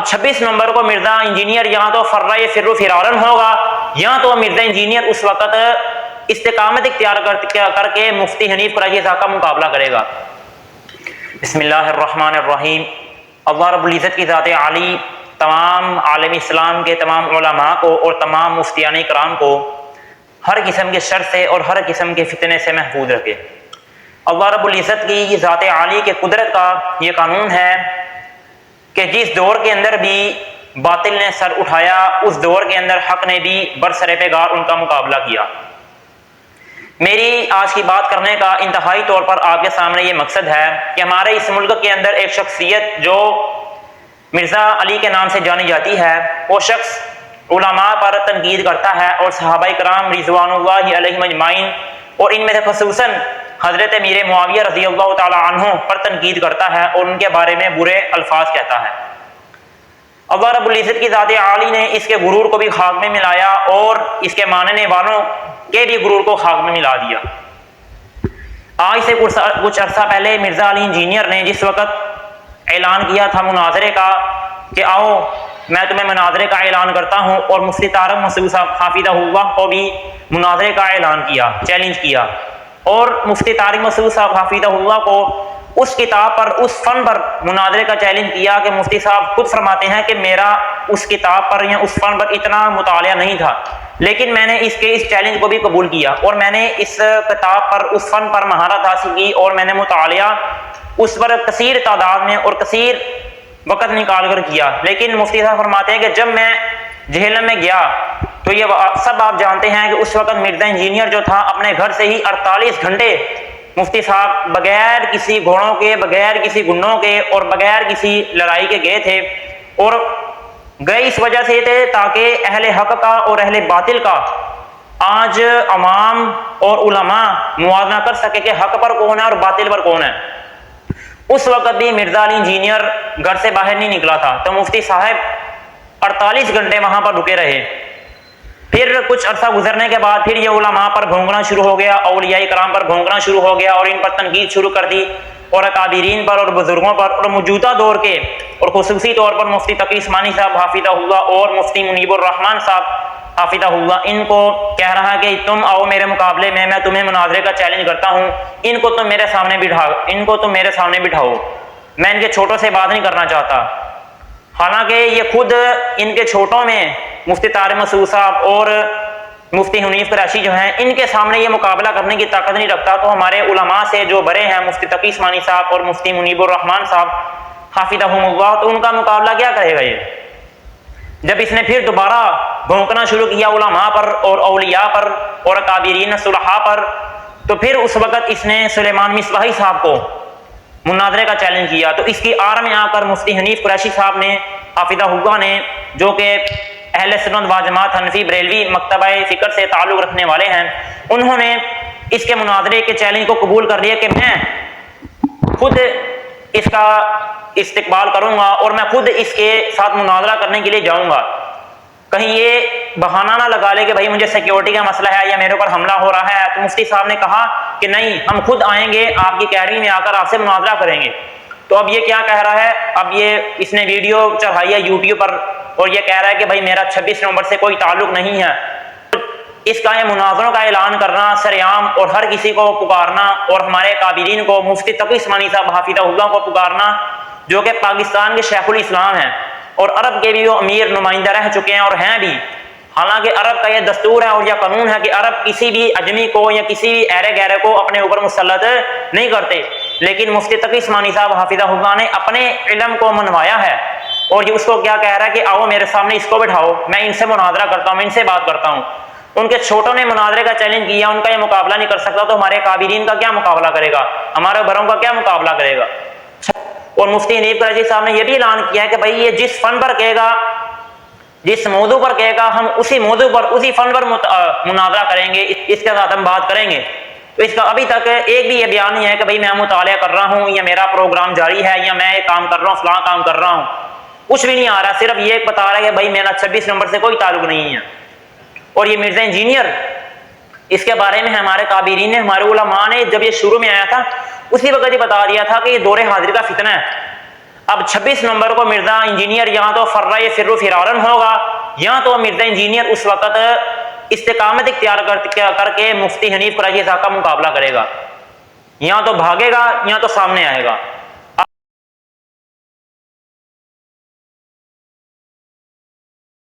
26 نومبر کو مرزا انجینئر یا تو فرّ فرّ فرارن ہوگا یا تو مرزا انجینئر اس وقت استقامت اختیار کر کے مفتی حنیف قریشی صاحب کا مقابلہ کرے گا۔ بسم اللہ الرحمن الرحیم۔ اللہ رب العزت کی ذات عالی تمام عالم اسلام کے تمام علماء کو اور تمام مفتیان کرام کو ہر قسم کے شر سے اور ہر قسم کے فتنے سے محفوظ رکھے۔ اللہ رب العزت کی ذات عالی کے قدرت کا یہ قانون ہے کہ جس دور کے اندر بھی باطل نے سر اٹھایا اس دور کے اندر حق نے بھی برسر پیگار ان کا مقابلہ کیا۔ میری آج کی بات کرنے کا انتہائی طور پر آپ کے سامنے یہ مقصد ہے کہ ہمارے اس ملک کے اندر ایک شخصیت جو مرزا علی کے نام سے جانی جاتی ہے، وہ شخص علماء پر تنقید کرتا ہے اور صحابہ کرام رضوان اللہ علیہم اجمعین اور ان میں سے خصوصاً حضرت امیر معاویہ رضی اللہ تعالی عنہ پر تنقید کرتا ہے اور ان کے بارے میں برے الفاظ کہتا ہے۔ اللہ رب العزت کی ذات عالی نے اس کے غرور کو بھی خاک میں ملایا اور اس کے ماننے والوں کے بھی غرور کو خاک میں ملا دیا۔ آج سے کچھ عرصہ پہلے مرزا علی انجینئر نے جس وقت اعلان کیا تھا مناظرے کا کہ آؤ میں تمہیں مناظرے کا اعلان کرتا ہوں، اور مفتی طارق مسعود صاحب حافظہ اللہ کو بھی مناظرے کا اعلان کیا، چیلنج کیا، اور مفتی طارق مسعود صاحب حافظہ اللہ کو اس کتاب پر اس فن پر مناظرے کا چیلنج کیا کہ مفتی صاحب خود فرماتے ہیں کہ میرا اس کتاب پر یا اس فن پر اتنا مطالعہ نہیں تھا، لیکن میں نے اس چیلنج کو بھی قبول کیا اور میں نے اس کتاب پر اس فن پر مہارت حاصل کی اور میں نے مطالعہ اس پر کثیر تعداد میں اور کثیر وقت نکال کر کیا۔ لیکن مفتی صاحب فرماتے ہیں کہ جب میں جہلم میں گیا تو یہ سب آپ جانتے ہیں کہ اس وقت مرزا انجینئر جو تھا اپنے گھر سے ہی 48 گھنٹے مفتی صاحب بغیر کسی گھوڑوں کے، بغیر کسی گنڈوں کے اور بغیر کسی لڑائی کے گئے تھے، اور گئے اس وجہ سے تھے تاکہ اہل حق کا اور اہل باطل کا آج عوام اور علماء موازنہ کر سکے کہ حق پر کون ہے اور باطل پر کون ہے۔ اس وقت بھی مرزا علی انجینئر گھر سے باہر نہیں نکلا تھا، تو مفتی صاحب 48 گھنٹے وہاں پر رکے رہے۔ پھر کچھ عرصہ گزرنے کے بعد پھر یہ علماء پر بھونکنا شروع ہو گیا، اولیاء کرام پر بھونکنا شروع ہو گیا اور ان پر تنقید شروع کر دی، اور اکابرین پر اور بزرگوں پر، اور موجودہ دور کے اور خصوصی طور پر مفتی تقی عثمانی صاحب حافظہ اللہ اور مفتی منیب الرحمن صاحب حافظہ اللہ، ان کو کہہ رہا ہے کہ تم آؤ میرے مقابلے میں تمہیں مناظرے کا چیلنج کرتا ہوں، ان کو تم میرے سامنے بٹھاؤ، میں ان کے چھوٹوں سے بات نہیں کرنا چاہتا۔ حالانکہ یہ خود ان کے چھوٹوں میں مفتی طارق مسعود صاحب اور مفتی حنیف قریشی جو ہیں ان کے سامنے یہ مقابلہ کرنے کی طاقت نہیں رکھتا، تو ہمارے علماء سے جو بڑے ہیں مفتی تقی عثمانی صاحب اور مفتی منیب الرحمن صاحب حافظہم اللہ، تو ان کا مقابلہ کیا کرے گا یہ؟ جب اس نے پھر دوبارہ بھونکنا شروع کیا علماء پر اور اولیاء پر اور اکابرین صلحاء پر، تو پھر اس وقت اس نے سلیمان مصباحی صاحب کو مناظرے کا چیلنج کیا۔ تو اس کی آڑ میں آ کر مفتی حنیف قریشی صاحب نے حافظہ اللہ نے، جو کہ اہل سنت و جماعت حنفی بریلوی مکتبہ فکر سے تعلق رکھنے والے ہیں، انہوں نے اس کے مناظرے کے چیلنج کو قبول کر لیا کہ میں خود اس کا استقبال کروں گا اور میں خود اس کے ساتھ مناظرہ کرنے کے لیے جاؤں گا۔ کہیں یہ بہانہ نہ لگا لے کہ بھائی مجھے سیکیورٹی کا مسئلہ ہے یا میرے اوپر حملہ ہو رہا ہے۔ تو مفتی صاحب نے کہا کہ نہیں، ہم خود آئیں گے آپ کی کیرنگ میں آ کر آپ سے مناظرہ کریں گے۔ تو اب یہ کیا کہہ رہا ہے؟ اب یہ اس نے ویڈیو چڑھائی ہے یوٹیوب پر اور یہ کہہ رہا ہے کہ بھائی میرا 26 نومبر سے کوئی تعلق نہیں ہے۔ اس کا یہ مناظروں کا اعلان کرنا سریعام اور ہر کسی کو پکارنا، اور ہمارے قابلین کو مفتی تقی عثمانی صاحب حافظہ اللہ کو پکارنا، جو کہ پاکستان کے شیخ الاسلام ہیں اور عرب کے بھی وہ امیر نمائندہ رہ چکے ہیں اور ہیں بھی۔ حالانکہ عرب کا یہ دستور ہے اور یہ قانون ہے کہ عرب کسی بھی اجمی کو یا کسی بھی ایرے گہرے کو اپنے اوپر مسلط نہیں کرتے، لیکن مفتی تقی عثمانی صاحب حافظہ اللہ نے اپنے علم کو منوایا ہے اور یہ اس کو کیا کہہ رہا ہے کہ آؤ میرے سامنے اس کو بٹھاؤ، میں ان سے مناظرہ کرتا ہوں، میں ان سے بات کرتا ہوں۔ ان کے چھوٹوں نے مناظرے کا چیلنج کیا، ان کا یہ مقابلہ نہیں کر سکتا، تو ہمارے قابلین کا کیا مقابلہ کرے گا؟ ہمارے بڑوں کا کیا مقابلہ کرے گا؟ اور مفتی حنیف قریشی صاحب نے یہ بھی اعلان کیا ہے کہ بھائی یہ جس فن پر کہے گا، جس موضوع پر کہے گا، ہم اسی موضوع پر اسی فن پر مناظرہ کریں گے، اس کے ساتھ ہم بات کریں گے۔ تو اس کا ابھی تک ایک بھی یہ بیان نہیں ہے کہ بھائی میں مطالعہ کر رہا ہوں یا میرا پروگرام جاری ہے یا میں کام کر رہا ہوں، فلاں کام کر رہا ہوں، کچھ بھی نہیں آ رہا، صرف یہ بتا رہا ہے کہ بھائی میرا 26 نمبر سے کوئی تعلق نہیں ہے۔ اور یہ مرزا انجینئر، اس کے بارے میں ہمارے قابلین نے، ہمارے علماء نے جب یہ شروع میں آیا تھا اسی وقت یہ بتا دیا تھا کہ یہ دور حاضر کا فتنہ ہے۔ اب 26 نمبر کو مرزا انجینئر یا تو فرّ یفر فرارن ہوگا، یا تو مرزا انجینئر اس وقت استقامت اختیار کر کے مفتی حنیف قریشی صاحب کا مقابلہ کرے گا، یا تو بھاگے گا یا تو سامنے آئے گا۔